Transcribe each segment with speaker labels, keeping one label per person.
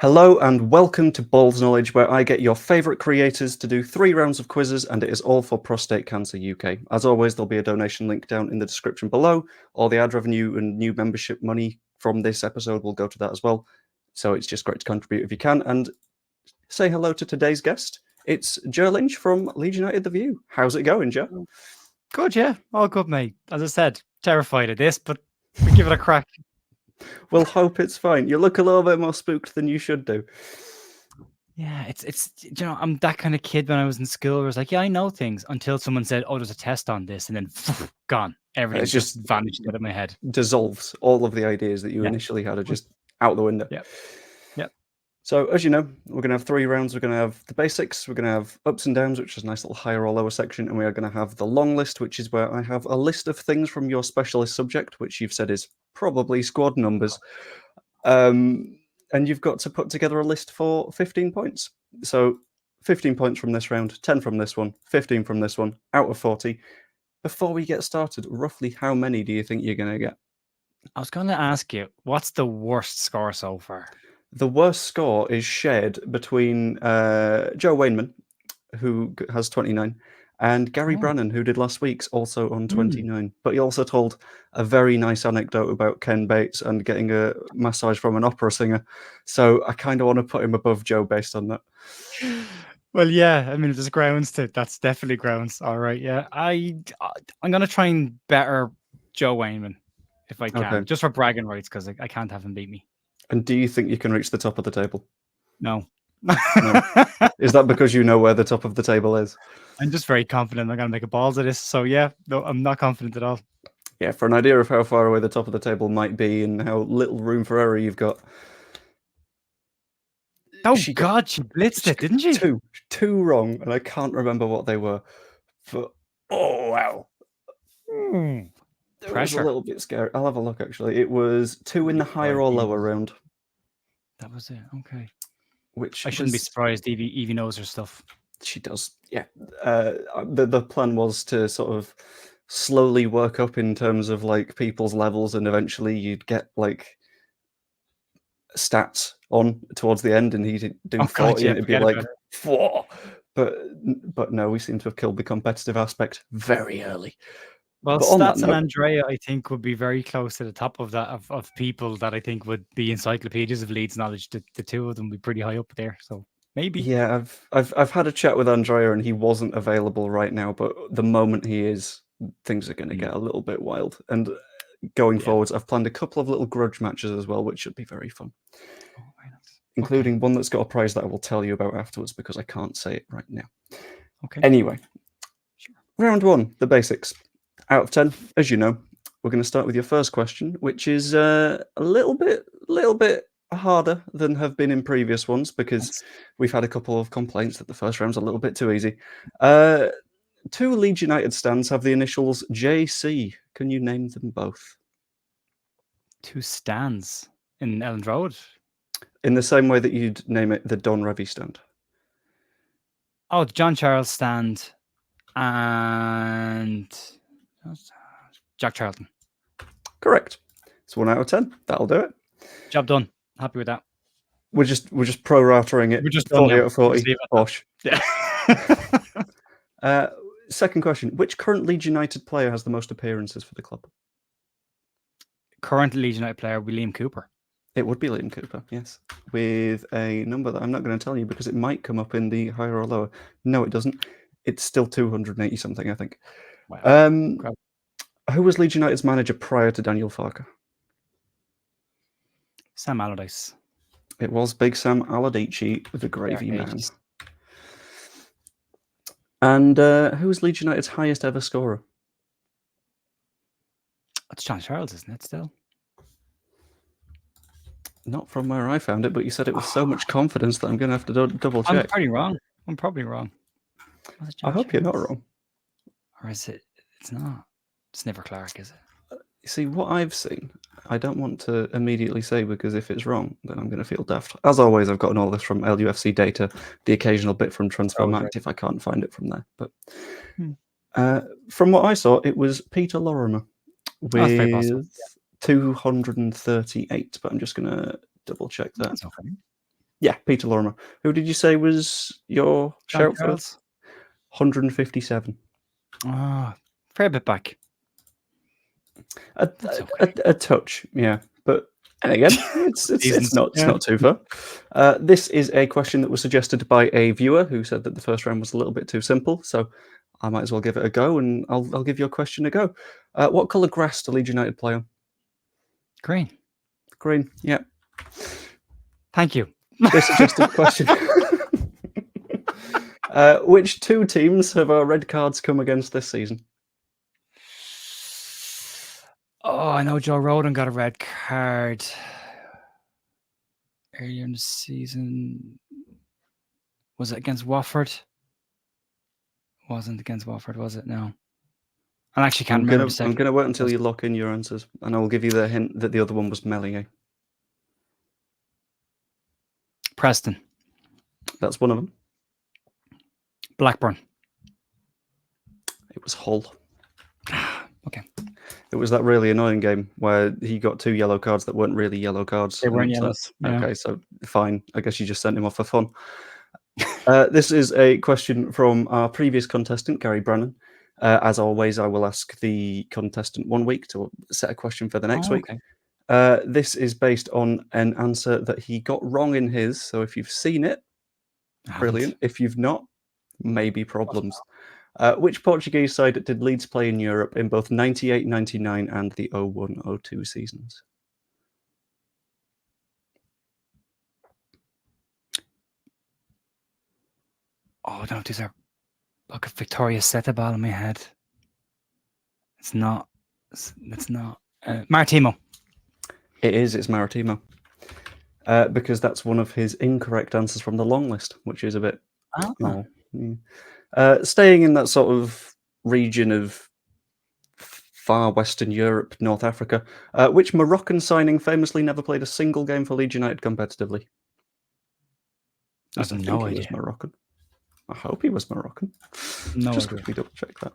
Speaker 1: Hello and welcome to Bald's Knowledge, where I get your favourite creators to do 3 rounds of quizzes, and it is all for Prostate Cancer UK. As always, there'll be a donation link down in the description below. All the ad revenue and new membership money from this episode will go to that as well. So it's just great to contribute if you can. And say hello to today's guest. It's Joe Lynch from Leeds United The View. How's it going, Joe?
Speaker 2: Good, yeah. All good, mate. As I said, terrified of this, but we give it a crack.
Speaker 1: We'll hope it's fine. You look a little bit more spooked than you should do.
Speaker 2: Yeah, it's I'm that kind of kid when I was in school where I was like, yeah, I know things, until someone said, oh, there's a test on this, and then gone. Everything just vanished out of my head.
Speaker 1: Dissolves. All of the ideas that you initially had are just out the window.
Speaker 2: Yeah.
Speaker 1: So, as you know, we're going to have 3 rounds. We're going to have the basics, we're going to have ups and downs, which is a nice little higher or lower section, and we are going to have the long list, which is where I have a list of things from your specialist subject, which you've said is probably squad numbers. And you've got to put together a list for 15 points. So, 15 points from this round, 10 from this one, 15 from this one, out of 40. Before we get started, roughly how many do you think you're going to get?
Speaker 2: I was going to ask you, what's the worst score so far?
Speaker 1: The worst score is shared between Joe Wainman, who has 29, and Gary Brannan, who did last week's, also on 29. But he also told a very nice anecdote about Ken Bates and getting a massage from an opera singer. So I kind of want to put him above Joe based on that.
Speaker 2: Well, yeah, I mean, there's grounds to that's definitely grounds. All right, yeah. I'm going to try and better Joe Wainman if I can, just for bragging rights, because I can't have him beat me.
Speaker 1: And do you think you can reach the top of the table?
Speaker 2: No.
Speaker 1: No. Is that because you know where the top of the table is?
Speaker 2: I'm just very confident I'm going to make a balls of this. So, yeah, no, I'm not confident at all.
Speaker 1: Yeah, for an idea of how far away the top of the table might be and how little room for error you've got.
Speaker 2: Oh, God, she blitzed it, didn't she?
Speaker 1: Two wrong, and I can't remember what they were. But, oh, wow. It was a little bit scary. I'll have a look, actually. It was 2 in the higher or lower round.
Speaker 2: That was it. Okay.
Speaker 1: Which
Speaker 2: I shouldn't be surprised. Evie knows her stuff.
Speaker 1: She does, yeah. The plan was to sort of slowly work up in terms of like people's levels, and eventually you'd get like stats on towards the end, and he'd do 40, and it'd be like, whoa. But no, we seem to have killed the competitive aspect very early.
Speaker 2: Well, Stats and Andrea, I think, would be very close to the top of that of people that I think would be encyclopedias of Leeds knowledge. The two of them would be pretty high up there, so maybe.
Speaker 1: Yeah, I've had a chat with Andrea, and he wasn't available right now. But the moment he is, things are going to get a little bit wild. And going forwards, I've planned a couple of little grudge matches as well, which should be very fun.
Speaker 2: Oh, very nice.
Speaker 1: Including one that's got a prize that I will tell you about afterwards because I can't say it right now.
Speaker 2: Okay.
Speaker 1: Anyway, round 1, the basics. Out of 10, as you know, we're going to start with your first question, which is a little bit harder than have been in previous ones because we've had a couple of complaints that the first round's a little bit too easy. 2 Leeds United stands have the initials JC. Can you name them both?
Speaker 2: 2 stands in Elland Road?
Speaker 1: In the same way that you'd name it the Don Revie stand.
Speaker 2: Oh, the John Charles stand and Jack Charlton.
Speaker 1: Correct. It's 1 out of 10. That'll do it.
Speaker 2: Job done. Happy with that.
Speaker 1: We're just pro-ratering it.
Speaker 2: We're just
Speaker 1: 40 out of 40. Bosh.
Speaker 2: Yeah.
Speaker 1: Second question. Which current Leeds United player has the most appearances for the club?
Speaker 2: Current Leeds United player would be Liam Cooper.
Speaker 1: It would be Liam Cooper, yes. With a number that I'm not going to tell you because it might come up in the higher or lower. No, it doesn't. It's still 280 something, I think.
Speaker 2: Wow.
Speaker 1: Who was Leeds United's manager prior to Daniel Farke?
Speaker 2: Sam Allardyce.
Speaker 1: It was Big Sam Allardyce, the gravy man. And who was Leeds United's highest ever scorer?
Speaker 2: It's John Charles, isn't it, still?
Speaker 1: Not from where I found it, but you said it with so much confidence that I'm going to have to double check.
Speaker 2: I'm probably wrong.
Speaker 1: I hope you're not wrong.
Speaker 2: Or is it? It's not. It's never Clark, is it?
Speaker 1: You see, what I've seen, I don't want to immediately say because if it's wrong, then I'm going to feel daft. As always, I've gotten all this from LUFC data, the occasional bit from Transfermarkt if I can't find it from there. But from what I saw, it was Peter Lorimer with 238, but I'm just going to double check that.
Speaker 2: That's okay.
Speaker 1: Yeah, Peter Lorimer. Who did you say was your
Speaker 2: John
Speaker 1: shout for
Speaker 2: Charles.
Speaker 1: 157?
Speaker 2: Ah, fair bit back. That's okay.
Speaker 1: A touch, yeah. But and again, it's not too far. This is a question that was suggested by a viewer who said that the first round was a little bit too simple, so I might as well give it a go, and I'll give your question a go. What colour grass do Leeds United play on?
Speaker 2: Green.
Speaker 1: Green, yeah.
Speaker 2: Thank you.
Speaker 1: This suggested question. Which two teams have our red cards come against this season?
Speaker 2: Oh, I know Joe Rodon got a red card earlier in the season. Was it against Watford? Wasn't against Watford, was it? No. I actually can't remember the second.
Speaker 1: I'm going to wait until you lock in your answers, and I will give you the hint that the other one was Melier.
Speaker 2: Preston.
Speaker 1: That's one of them.
Speaker 2: Blackburn.
Speaker 1: It was Hull.
Speaker 2: Okay.
Speaker 1: It was that really annoying game where he got 2 yellow cards that weren't really yellow cards.
Speaker 2: They weren't yellows.
Speaker 1: Okay, so fine. I guess you just sent him off for fun. This is a question from our previous contestant, Gary Brannan. As always, I will ask the contestant 1 week to set a question for the next week.
Speaker 2: Okay.
Speaker 1: This is based on an answer that he got wrong in his. So if you've seen it, brilliant. If you've not, maybe problems. Which Portuguese side did Leeds play in Europe in both 98-99 and the 01-02 seasons?
Speaker 2: Oh, no, these are like a Victoria Setebal in my head. It's not. Maritimo.
Speaker 1: It is. It's Maritimo. Because that's one of his incorrect answers from the long list, which is a bit. Staying in that sort of region of far Western Europe, North Africa, which Moroccan signing famously never played a single game for Leeds United competitively?
Speaker 2: I have no idea.
Speaker 1: He was Moroccan. I hope he was Moroccan.
Speaker 2: No
Speaker 1: Just
Speaker 2: idea.
Speaker 1: quickly double check that.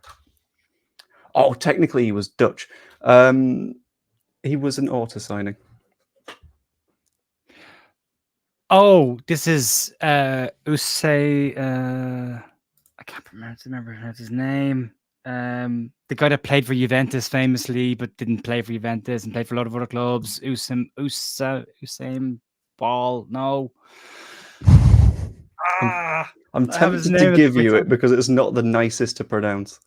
Speaker 1: Oh, technically he was Dutch. He was an auto signing.
Speaker 2: Oh, this is Usay. I can't remember his name. The guy that played for Juventus famously, but didn't play for Juventus and played for a lot of other clubs. Usain Ball. No.
Speaker 1: I'm tempted to give you it because it's not the nicest to pronounce.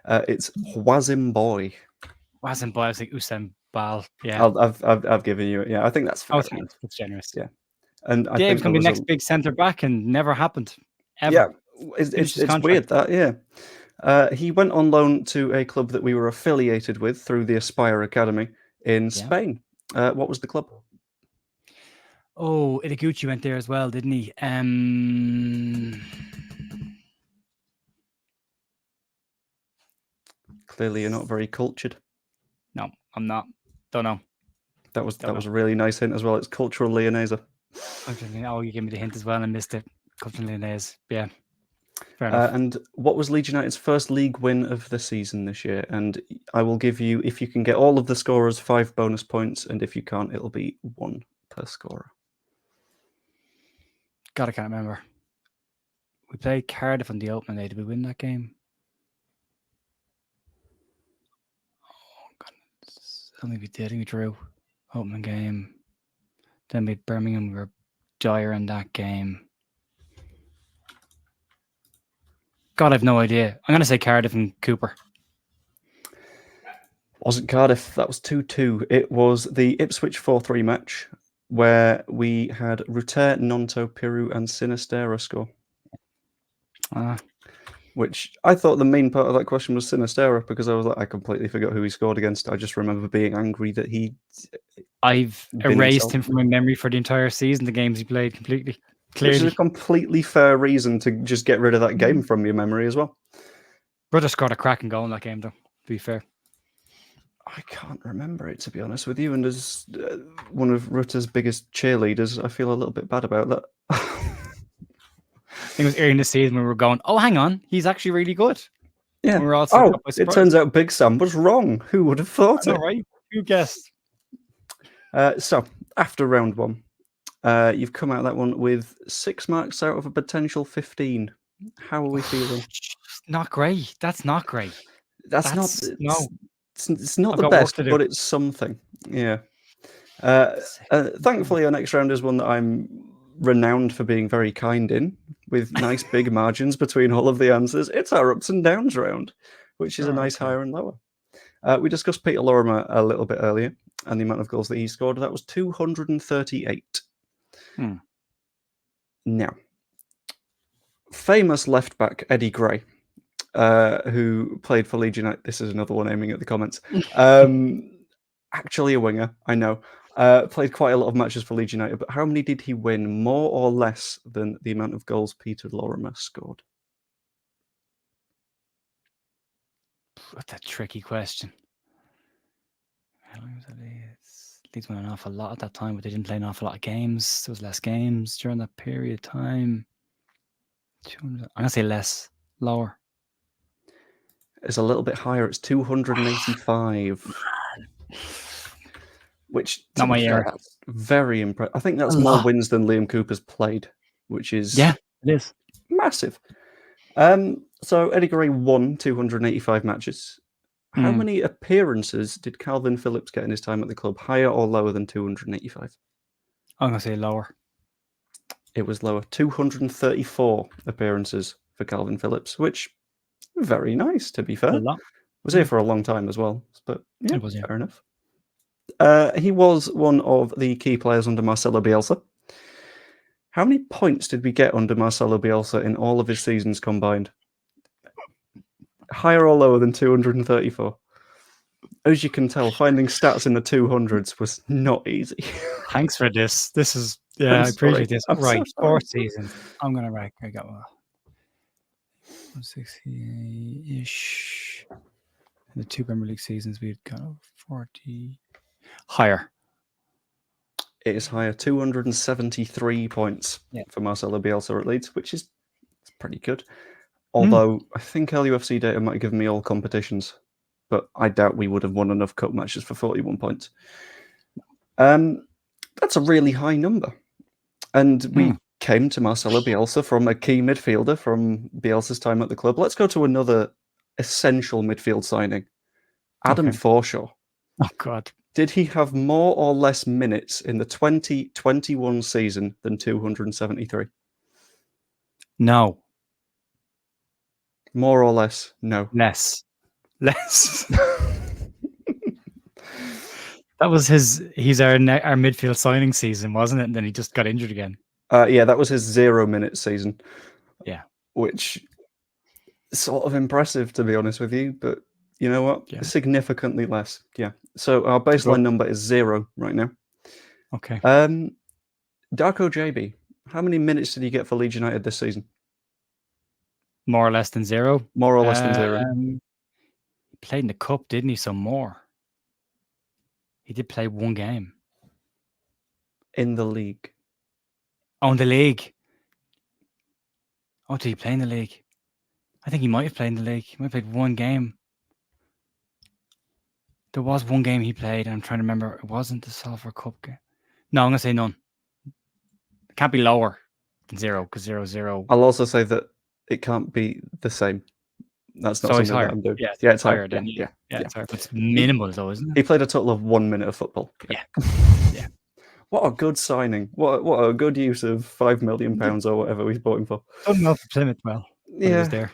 Speaker 1: It's Hwazim Boy.
Speaker 2: Hwazim Boy. I was like Usain Ball. Yeah.
Speaker 1: I've given you it. Yeah, I think that's fair.
Speaker 2: Oh, thanks. That's generous.
Speaker 1: Yeah. And I
Speaker 2: think
Speaker 1: think
Speaker 2: going to be next big centre back and never happened. Ever.
Speaker 1: Yeah, it's weird that, yeah. He went on loan to a club that we were affiliated with through the Aspire Academy in Spain. What was the club?
Speaker 2: Oh, Itaguchi went there as well, didn't he?
Speaker 1: Clearly, you're not very cultured.
Speaker 2: No, I'm not. Don't know.
Speaker 1: That was a really nice hint as well. It's Cultural Leonese.
Speaker 2: Oh, you gave me the hint as well, and I missed it. Cultural Leonese. Yeah. Fair enough.
Speaker 1: And what was Leeds United's first league win of the season this year? And I will give you, if you can get all of the scorers, 5 bonus points, and if you can't, it'll be 1 per scorer.
Speaker 2: God, I can't remember. We played Cardiff on the opening day. Did we win that game? Oh, God. I think we did. I think we drew. Opening game. Then we beat Birmingham. We were dire in that game. God, I have no idea. I'm going to say Cardiff and Cooper.
Speaker 1: Wasn't Cardiff. That was 2-2. It was the Ipswich 4-3 match where we had Ruter, Nonto, Piru, and Sinistera score. Which I thought the main part of that question was Sinistera because I was like, I completely forgot who he scored against. I just remember being angry that
Speaker 2: I've erased him from my memory for the entire season, the games he played completely. Clearly.
Speaker 1: Which is a completely fair reason to just get rid of that game from your memory as well.
Speaker 2: Brother scored a cracking goal in that game, though, to be fair.
Speaker 1: I can't remember it, to be honest with you. And as one of Rutter's biggest cheerleaders, I feel a little bit bad about that.
Speaker 2: I think it was early in the season when we were going, oh, hang on, he's actually really good.
Speaker 1: Yeah.
Speaker 2: We were all
Speaker 1: it turns out Big Sam was wrong. Who would have thought it?
Speaker 2: Right? Who guessed?
Speaker 1: So, after round 1, You've come out of that one with 6 marks out of a potential 15. How are we feeling?
Speaker 2: Not great. That's not great.
Speaker 1: That's not.
Speaker 2: No.
Speaker 1: It's not
Speaker 2: I've
Speaker 1: the
Speaker 2: got work
Speaker 1: best,
Speaker 2: to do.
Speaker 1: but it's something. Yeah.
Speaker 2: 6.
Speaker 1: Thankfully, our next round is one that I'm renowned for being very kind in, with nice big margins between all of the answers. It's our ups and downs round, which is a nice higher and lower. We discussed Peter Lorimer a little bit earlier and the amount of goals that he scored. That was 238. Now, famous left back Eddie Gray, who played for Leeds United. This is another one aiming at the comments. Actually a winger, I know. Played quite a lot of matches for Leeds United, but how many did he win, more or less than the amount of goals Peter Lorimer scored?
Speaker 2: That's a tricky question. How long was it? Leeds won an awful lot at that time, but they didn't play an awful lot of games. There was less games during that period of time. I'm going to say less, lower.
Speaker 1: It's a little bit higher. It's 285. Which, to
Speaker 2: Not my
Speaker 1: be fair,
Speaker 2: year.
Speaker 1: that's very impressive. I think that's more wins than Liam Cooper's played, which is
Speaker 2: it is
Speaker 1: massive. So Eddie Gray won 285 matches. How many appearances did Calvin Phillips get in his time at the club? Higher or lower than 285?
Speaker 2: I'm going to say lower.
Speaker 1: It was lower. 234 appearances for Calvin Phillips, which very nice, to be fair. Was here for a long time as well, but yeah,
Speaker 2: it was,
Speaker 1: fair enough. He was one of the key players under Marcelo Bielsa. How many points did we get under Marcelo Bielsa in all of his seasons combined? Higher or lower than 234? As you can tell, finding stats in the 200s was not easy.
Speaker 2: Thanks for this. This is, I appreciate this. Right,
Speaker 1: so
Speaker 2: 4 seasons. I'm going to rank. I got 160-ish. In the 2 Premier League seasons, we've got 40. Higher.
Speaker 1: It is higher. 273 points for Marcelo Bielsa at Leeds, which is pretty good. Although I think LUFC data might have given me all competitions, but I doubt we would have won enough cup matches for 41 points. That's a really high number. And we came to Marcelo Bielsa from a key midfielder from Bielsa's time at the club. Let's go to another essential midfield signing. Adam Forshaw.
Speaker 2: Oh, God.
Speaker 1: Did he have more or less minutes in the 2021 season than 273?
Speaker 2: No.
Speaker 1: More or less? No.
Speaker 2: Less. That was he's our midfield signing season, wasn't it? And then he just got injured again.
Speaker 1: Yeah, that was his 0-minute season.
Speaker 2: Yeah.
Speaker 1: Which is sort of impressive, to be honest with you, but you know what? Yeah. Significantly less. Yeah. So our baseline number is 0 right now.
Speaker 2: Okay.
Speaker 1: Darko JB, how many minutes did he get for Leeds United this season?
Speaker 2: More or less than 0.
Speaker 1: More or less than 0.
Speaker 2: He played in the cup, didn't he? So more. He did play 1 game.
Speaker 1: In the league.
Speaker 2: Oh, in the league. Oh, did he play in the league? I think he might have played in the league. He might have played 1 game. There was 1 game he played, and I'm trying to remember. It wasn't the Salford Cup game. No, I'm going to say none. It can't be lower than 0, because 0-0.
Speaker 1: I'll also say that it can't be the same. That's not something that I'm doing.
Speaker 2: Yeah,
Speaker 1: it's
Speaker 2: higher.
Speaker 1: higher.
Speaker 2: Then, yeah, it's higher. But it's minimal, though, isn't it?
Speaker 1: He played a total of 1 minute of football.
Speaker 2: Yeah.
Speaker 1: What a good signing. What a good use of £5 million or whatever we bought him for.
Speaker 2: Done well for Plymouth, he was there.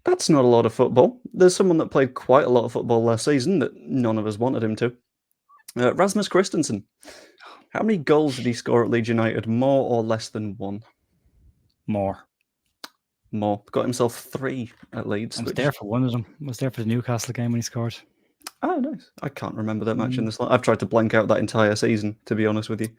Speaker 1: That's not a lot of football. There's someone that played quite a lot of football last season that none of us wanted him to. Rasmus Christensen. How many goals did he score at Leeds United? More or less than 1?
Speaker 2: More.
Speaker 1: Got himself 3 at Leeds.
Speaker 2: I was there for one of them. I was there for the Newcastle game when he scored.
Speaker 1: Oh, nice. I can't remember that match in this. I've tried to blank out that entire season, to be honest with you.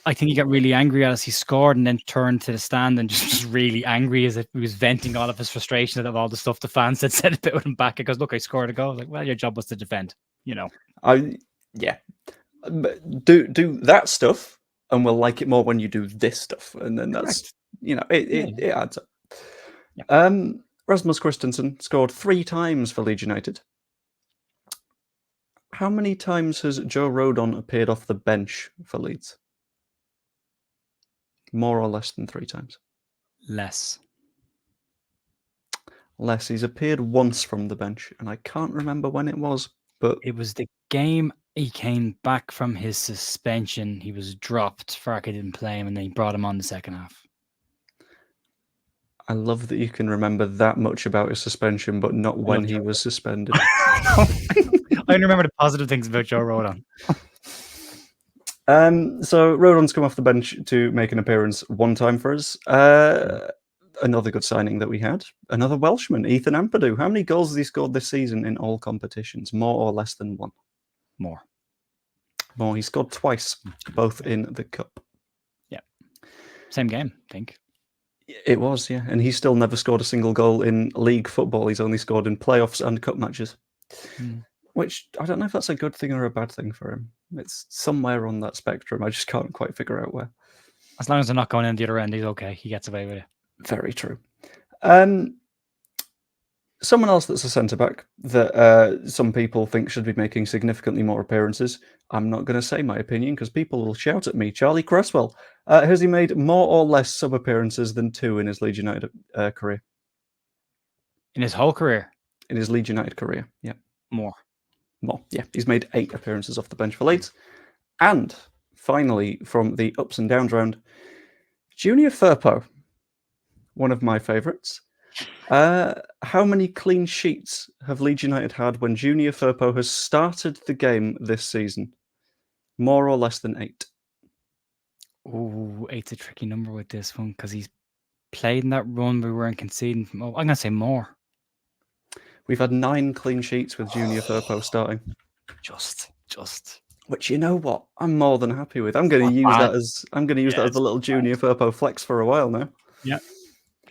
Speaker 2: I think he got really angry as he scored and then turned to the stand and just really angry as if he was venting all of his frustration of all the stuff the fans had said about him back. He goes, look, I scored a goal. Like, well, your job was to defend,
Speaker 1: Yeah. But do that stuff and we'll like it more when you do this stuff. And then that's, it adds up. Yeah. Rasmus Christensen scored 3 times for Leeds United. How many times has Joe Rodon appeared off the bench for Leeds? More or less than 3 times?
Speaker 2: Less.
Speaker 1: Less. He's appeared once from the bench, and I can't remember when it was, but
Speaker 2: it was the game he came back from his suspension. He was dropped. Farke didn't play him, and then he brought him on the second half.
Speaker 1: I love that you can remember that much about his suspension, but not when he was suspended.
Speaker 2: I remember the positive things about Joe Rodon.
Speaker 1: So Rodon's come off the bench to make an appearance one time for us. Another good signing that we had. Another Welshman, Ethan Ampadu. How many goals has he scored this season in all competitions? More or less than 1?
Speaker 2: More.
Speaker 1: He scored twice, both in the cup.
Speaker 2: Yeah. Same game, I think.
Speaker 1: It was, yeah. And he's still never scored a single goal in league football. He's only scored in playoffs and cup matches. Which, I don't know if that's a good thing or a bad thing for him. It's somewhere on that spectrum. I just can't quite figure out where.
Speaker 2: As long as they're not going in the other end, he's okay. He gets away with it.
Speaker 1: Very true. Someone else that's a centre-back that some people think should be making significantly more appearances. I'm not going to say my opinion because people will shout at me. Charlie Cresswell. Has he made more or less sub-appearances than 2 in his Leeds United career?
Speaker 2: In his whole career?
Speaker 1: In his Leeds United career, yeah.
Speaker 2: More,
Speaker 1: yeah. He's made 8 appearances off the bench for Leeds. And finally, from the ups and downs round, Junior Firpo, one of my favourites. How many clean sheets have Leeds United had when Junior Firpo has started the game this season? More or less than 8?
Speaker 2: Ooh, 8's a tricky number with this one because he's played in that run we weren't conceding from. I'm going to say more.
Speaker 1: We've had 9 clean sheets with Junior Firpo starting.
Speaker 2: Just.
Speaker 1: Which, you know what? I'm more than happy with. I'm going to use that as a little Junior Firpo flex for a while now.
Speaker 2: Yeah.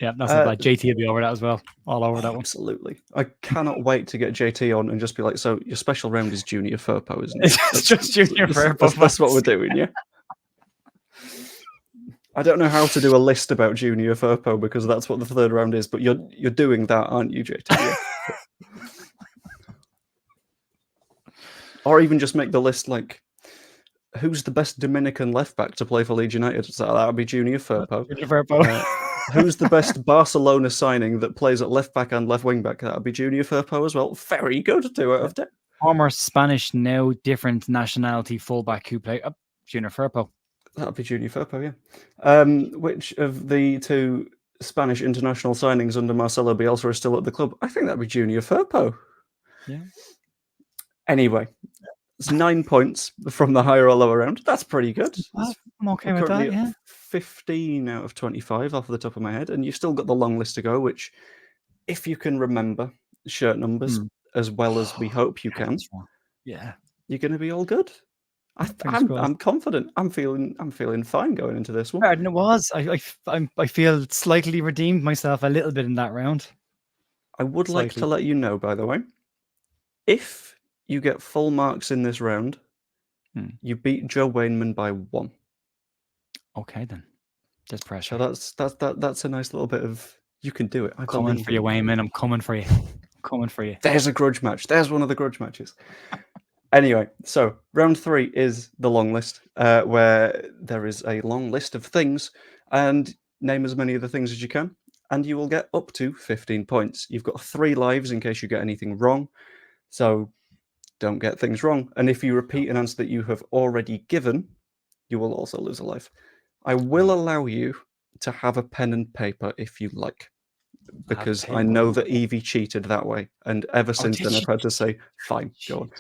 Speaker 2: Yeah, that's not bad. JT will be over that as well. All over that one.
Speaker 1: Absolutely. I cannot wait to get JT on and just be like, so your special round is Junior Firpo, isn't it?
Speaker 2: It's just Junior Firpo.
Speaker 1: That's what we're doing, yeah? I don't know how to do a list about Junior Firpo because that's what the third round is, but you're doing that, aren't you, JT? Yeah. Or even just make the list like, who's the best Dominican left back to play for Leeds United? So that would be Junior Firpo.
Speaker 2: Junior Firpo.
Speaker 1: Who's the best Barcelona signing that plays at left back and left wing back? That would be Junior Firpo as well. Very good. 2 out of 10.
Speaker 2: Former Spanish, now different nationality fullback who play Junior Firpo.
Speaker 1: That would be Junior Firpo, yeah. Which of the 2 Spanish international signings under Marcelo Bielsa is still at the club? I think that would be Junior Firpo.
Speaker 2: Yeah.
Speaker 1: Anyway, it's 9 points from the higher or lower round. That's pretty good.
Speaker 2: I'm okay with that, yeah.
Speaker 1: 15 out of 25 off the top of my head, and you've still got the long list to go, which, if you can remember shirt numbers as well as we hope you can,
Speaker 2: yeah,
Speaker 1: you're going to be all good. I'm confident. I'm feeling fine going into this one.
Speaker 2: Better than it was. I feel slightly redeemed myself a little bit in that round.
Speaker 1: I would like to let you know, by the way, if you get full marks in this round, you beat Joe Wainman by 1.
Speaker 2: Okay, then. There's pressure.
Speaker 1: So that's a nice little bit of you can do it. I'm
Speaker 2: coming for you, Wainman. I'm coming for you. Coming for you.
Speaker 1: There's a grudge match. There's one of the grudge matches. Anyway, so round 3 is the long list, where there is a long list of things, and name as many of the things as you can, and you will get up to 15 points. You've got 3 lives in case you get anything wrong, so don't get things wrong. And if you repeat an answer that you have already given, you will also lose a life. I will allow you to have a pen and paper if you like, because I know that Evie cheated that way, and ever since then I've had to say, fine, go on.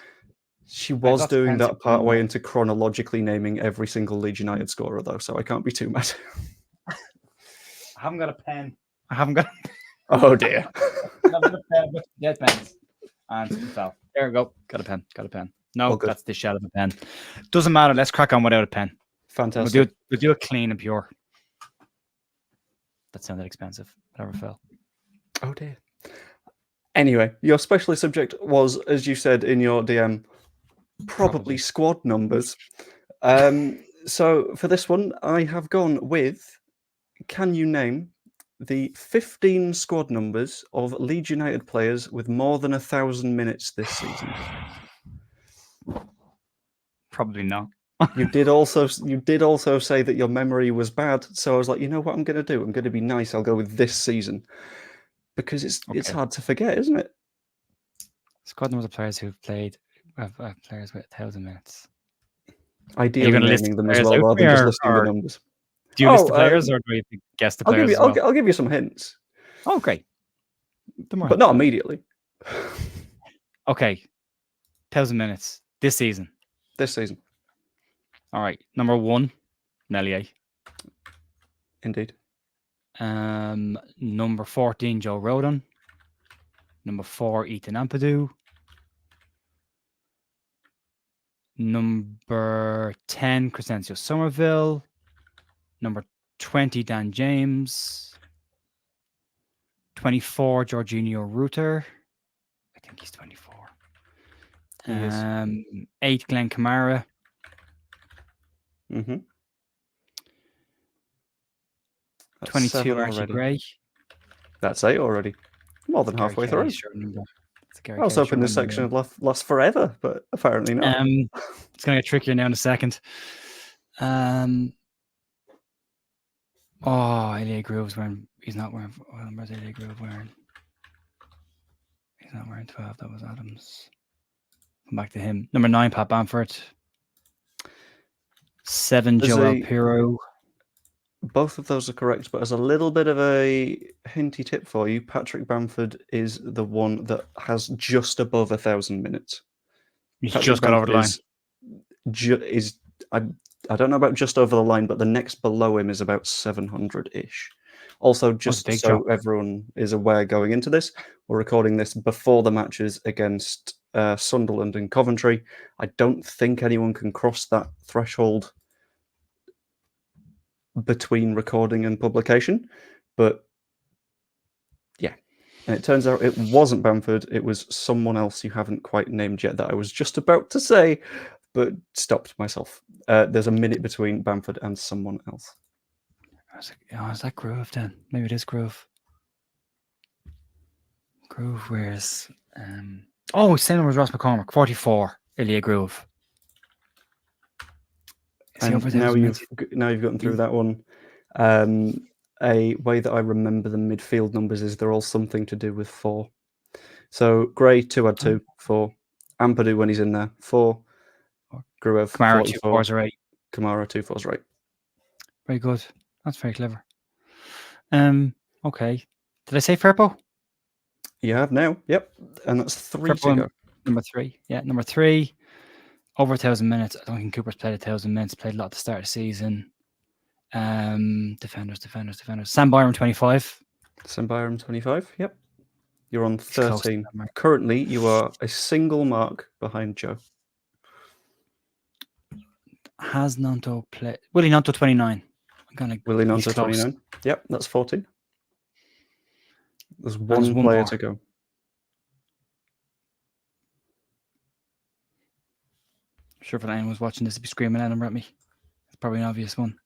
Speaker 1: She was doing that part way into chronologically naming every single Leeds United scorer, though, so I can't be too mad.
Speaker 2: I haven't got a pen. I haven't got.
Speaker 1: Oh dear.
Speaker 2: I haven't got a pen. Get pens. And fell. There we go. Got a pen. No, that's the shell of a pen. Doesn't matter. Let's crack on without a pen.
Speaker 1: Fantastic.
Speaker 2: We'll do it clean and pure. That sounded expensive. Whatever fell.
Speaker 1: Oh dear. Anyway, your specialist subject was, as you said in your DM, probably squad numbers. So for this one, I have gone with, can you name the 15 squad numbers of Leeds United players with more than 1,000 minutes this season?
Speaker 2: Probably not.
Speaker 1: You did also say that your memory was bad, so I was like, you know what I'm going to do? I'm going to be nice. I'll go with this season because it's hard to forget, isn't it?
Speaker 2: Squad numbers of players who've played players with 1,000 minutes.
Speaker 1: Ideally naming them as well, rather than just listing the numbers.
Speaker 2: Do you list the players, or do you guess the players as well?
Speaker 1: I'll give you some hints.
Speaker 2: Oh, great.
Speaker 1: But not immediately.
Speaker 2: Okay. 1,000 minutes this season.
Speaker 1: This season.
Speaker 2: All right. Number 1, Meslier.
Speaker 1: Indeed.
Speaker 2: Number 14, Joe Rodon. Number 4, Ethan Ampadu. Number 10, Crescencio Somerville. Number 20, Dan James. 24, Jorginho Rutter. I think he's 24. 8, Glenn Kamara. 22, Archie Gray.
Speaker 1: That's 8 already. More than halfway through. I was hoping this section would last forever, but apparently not.
Speaker 2: It's going to get trickier now in a second. Elia Groove's wearing... He's not wearing... What number is Elia Groove wearing? He's not wearing 12. That was Adams. Come back to him. Number 9, Pat Bamford. 7, Joel Pirro.
Speaker 1: Both of those are correct, but as a little bit of a hinty tip for you, Patrick Bamford is the one that has just above 1,000 minutes.
Speaker 2: He's just got over the line.
Speaker 1: I don't know about just over the line, but the next below him is about 700-ish. Also, just so everyone is aware going into this, we're recording this before the matches against Sunderland and Coventry. I don't think anyone can cross that threshold between recording and publication, but yeah. And it turns out it wasn't Bamford, it was someone else you haven't quite named yet that I was just about to say, but stopped myself. There's a minute between Bamford and someone else.
Speaker 2: Is that Groove then? Maybe it is Groove. Groove wears... same number as Ross McCormick, 44, Ilya Groove.
Speaker 1: And now you've gotten through that one. A way that I remember the midfield numbers is they're all something to do with 4. So Gray 2 had 2, 4. Ampadu when he's in there 4. Gruev
Speaker 2: Kamara 2 4s are 8.
Speaker 1: Kamara 2 4s are 8.
Speaker 2: Very good. That's very clever. Okay. Did I say Firpo?
Speaker 1: You have now. Yep. And that's 3 to go.
Speaker 2: Number 3. Yeah, number 3. Over 1,000 minutes. I don't think Cooper's played 1,000 minutes. Played a lot at the start of the season. Defenders. Sam Byram 25.
Speaker 1: Sam Byram 25. Yep. You're on 13. Currently, you are a single mark behind Joe.
Speaker 2: Has Nanto played? Willie Nanto 29.
Speaker 1: Willie Nanto 29. Yep, that's 14. There's one player to go.
Speaker 2: I'm sure if anyone was watching this, they'd be screaming at him at me. It's probably an obvious one.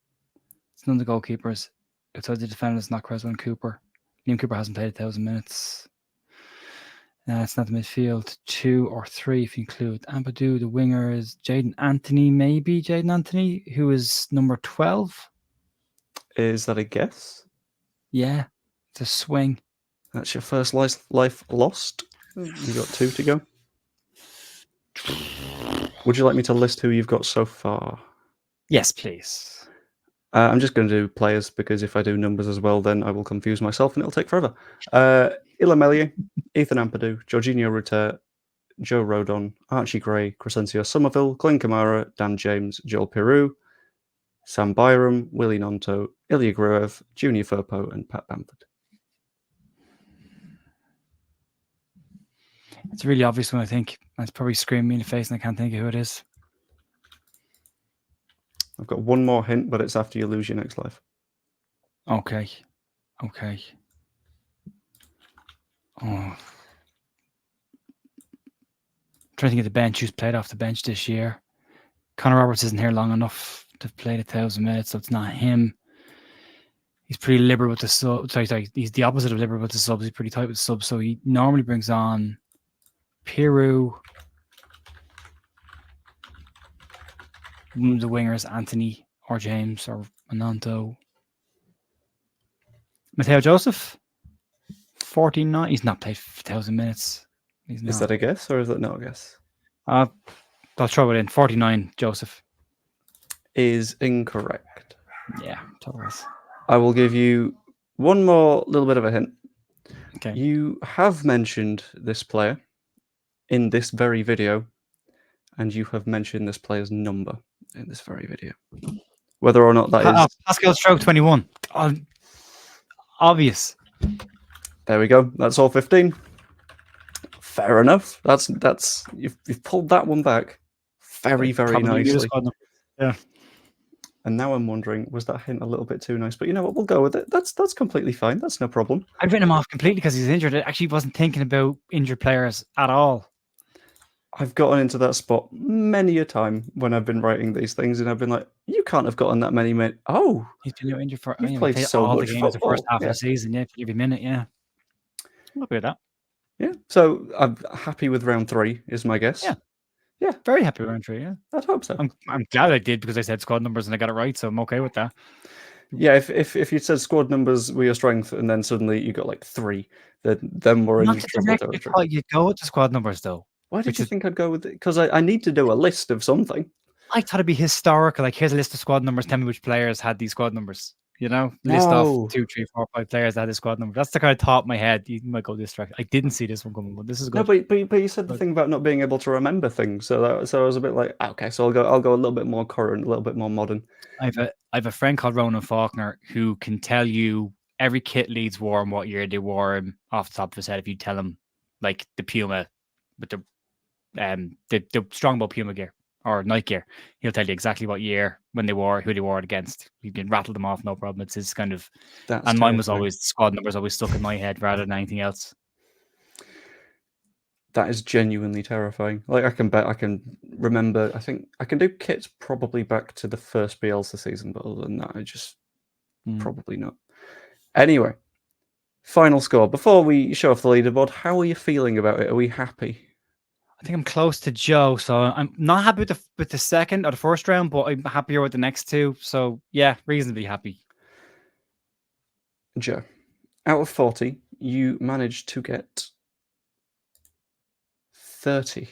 Speaker 2: It's none of the goalkeepers. Outside the defenders, not Creswell and Cooper. Liam Cooper hasn't played 1,000 minutes. It's not the midfield. 2 or 3 if you include Ampadu. The winger is Jaden Anthony, maybe Jaden Anthony, who is number 12.
Speaker 1: Is that a guess?
Speaker 2: Yeah, it's a swing.
Speaker 1: That's your first life lost. You got 2 to go. Would you like me to list who you've got so far?
Speaker 2: Yes, please.
Speaker 1: I'm just going to do players because if I do numbers as well, then I will confuse myself and it'll take forever. Ila Meslier, Ethan Ampadu, Jorginho Rutter, Joe Rodon, Archie Gray, Crescencio Somerville, Glenn Kamara, Dan James, Joel Pirou, Sam Byram, Willie Nanto, Ilya Gruev, Junior Firpo, and Pat Bamford.
Speaker 2: It's a really obvious one, I think. It's probably screaming me in the face and I can't think of who it is.
Speaker 1: I've got one more hint, but it's after you lose your next life.
Speaker 2: Okay. Oh. I'm trying to think of the bench who's played off the bench this year. Connor Roberts isn't here long enough to have played 1,000 minutes, so it's not him. He's pretty liberal with the subs. Sorry. He's the opposite of liberal with the subs. He's pretty tight with the subs, so he normally brings on Pirou, The wingers, Anthony or James or Ananto. Mateo Joseph, 49. He's not played 1,000 minutes. He's not.
Speaker 1: Is that a guess or is that not a guess?
Speaker 2: I'll throw it in. 49, Joseph.
Speaker 1: Is incorrect.
Speaker 2: Yeah, Torres.
Speaker 1: I will give you one more little bit of a hint.
Speaker 2: Okay.
Speaker 1: You have mentioned this player in this very video, and you have mentioned this player's number in this very video. Whether or not that is...
Speaker 2: Pascal Stroke 21. Obvious.
Speaker 1: There we go. That's all 15. Fair enough. That's you've pulled that one back very nicely.
Speaker 2: Yeah.
Speaker 1: And now I'm wondering, was that hint a little bit too nice? But you know what? We'll go with it. That's completely fine. That's no problem.
Speaker 2: I've written him off completely because he's injured. I actually wasn't thinking about injured players at all.
Speaker 1: I've gotten into that spot many a time when I've been writing these things, and I've been like, "You can't have gotten that many minutes." Oh,
Speaker 2: he's been injured for.
Speaker 1: You've played so
Speaker 2: all
Speaker 1: much
Speaker 2: the games
Speaker 1: football.
Speaker 2: The first half of the season, yeah, every minute, yeah. I'm happy with that.
Speaker 1: Yeah, so I'm happy with round 3. Is my guess.
Speaker 2: Yeah, very happy with round 3. Yeah,
Speaker 1: I'd hope so.
Speaker 2: I'm glad I did because I said squad numbers and I got it right, so I'm okay with that.
Speaker 1: Yeah, if you said squad numbers were your strength, and then suddenly you got like 3, then we're in trouble territory.
Speaker 2: You go with the squad numbers though.
Speaker 1: Why did you think I'd go with it? Because I need to do a list of something.
Speaker 2: I thought it'd be historical. Like, here's a list of squad numbers. Tell me which players had these squad numbers. You know, list off 2, 3, 4, 5 players that had a squad number. That's the kind of thought in my head. You might go this direction. I didn't see this one coming, but this is good.
Speaker 1: No, but you said the thing about not being able to remember things, so I was a bit like, okay, so I'll go a little bit more current, a little bit more modern.
Speaker 2: I have a friend called Ronan Faulkner who can tell you every kit Leeds wore and what year they wore him off the top of his head. If you tell him like the Puma with the Strongbow Puma gear or Nike gear, he'll tell you exactly what year, when they wore, who they wore it against. You can rattle them off, no problem. It's his kind of. And mine was always squad numbers, always stuck in my head rather than anything else.
Speaker 1: That is genuinely terrifying. Like, I can remember. I think I can do kits probably back to the first Bielsa season, but other than that, I just probably not. Anyway, final score before we show off the leaderboard. How are you feeling about it? Are we happy?
Speaker 2: I think I'm close to Joe, so I'm not happy with the second or the first round, but I'm happier with the next 2. So yeah, reasonably happy.
Speaker 1: Joe, out of 40, you managed to get 30,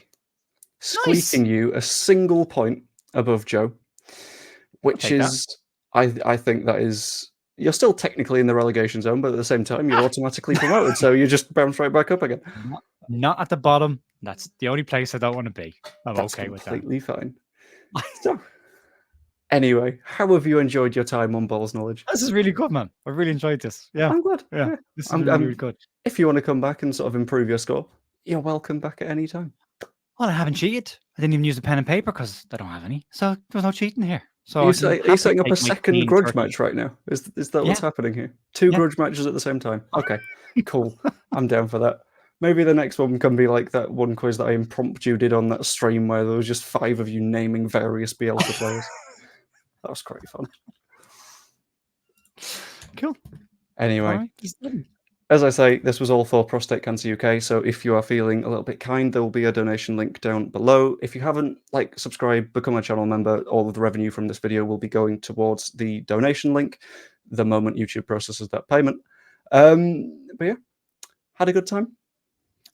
Speaker 1: squeaking you a single point above Joe, which is, I think that is, you're still technically in the relegation zone, but at the same time, you're automatically promoted, so you just bounce right back up again.
Speaker 2: Not at the bottom. That's the only place I don't want to be. That's okay with that.
Speaker 1: Completely fine. So, anyway, how have you enjoyed your time on Balls Knowledge?
Speaker 2: This is really good, man. I really enjoyed this. Yeah,
Speaker 1: I'm glad.
Speaker 2: Yeah, this is really good.
Speaker 1: If you want to come back and sort of improve your score, you're welcome back at any time.
Speaker 2: Well, I haven't cheated. I didn't even use a pen and paper because I don't have any. So there's no cheating here. So
Speaker 1: are you setting up a second grudge match right now? Is that what's happening here? 2 grudge matches at the same time. Okay, cool. I'm down for that. Maybe the next one can be like that one quiz that I impromptu did on that stream where there was just 5 of you naming various Bielsa players. That was quite fun.
Speaker 2: Cool.
Speaker 1: Anyway, as I say, this was all for Prostate Cancer UK, so if you are feeling a little bit kind, there will be a donation link down below. If you haven't, subscribe, become a channel member, all of the revenue from this video will be going towards the donation link the moment YouTube processes that payment. But yeah, had a good time.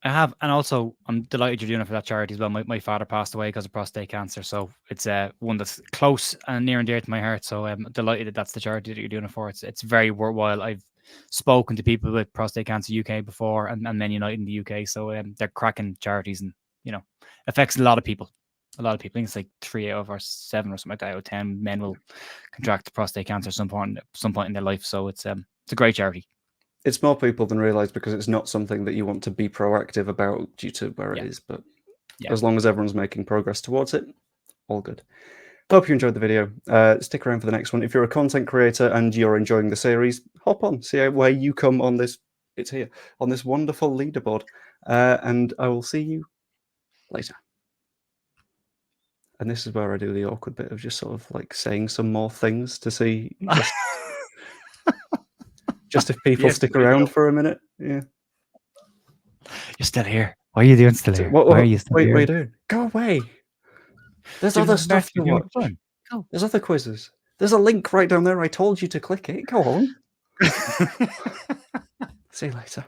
Speaker 2: I have, and also I'm delighted you're doing it for that charity as well. My father passed away because of prostate cancer, so it's one that's close and near and dear to my heart. So I'm delighted that that's the charity that you're doing it for. It's very worthwhile. I've spoken to people with Prostate Cancer UK before, and Men United in the UK. So they're cracking charities, and affects a lot of people. A lot of people. I think it's like 3 out of 7 or something like that out of 10 men will contract prostate cancer at some point in their life. So it's a great charity.
Speaker 1: It's more people than realize because it's not something that you want to be proactive about due to where it is. But as long as everyone's making progress towards it, all good. Hope you enjoyed the video. Stick around for the next one. If you're a content creator and you're enjoying the series, hop on, see where you come on this. It's here on this wonderful leaderboard. And I will see you later. And this is where I do the awkward bit of just sort of like saying some more things to see. Just if people stick around for a minute. Yeah.
Speaker 2: You're still here. What are you doing still here?
Speaker 1: Why
Speaker 2: are you still here?
Speaker 1: What are you doing? Go away. There's other stuff to watch.
Speaker 2: Go.
Speaker 1: There's other quizzes. There's a link right down there. I told you to click it. Go on. See you later.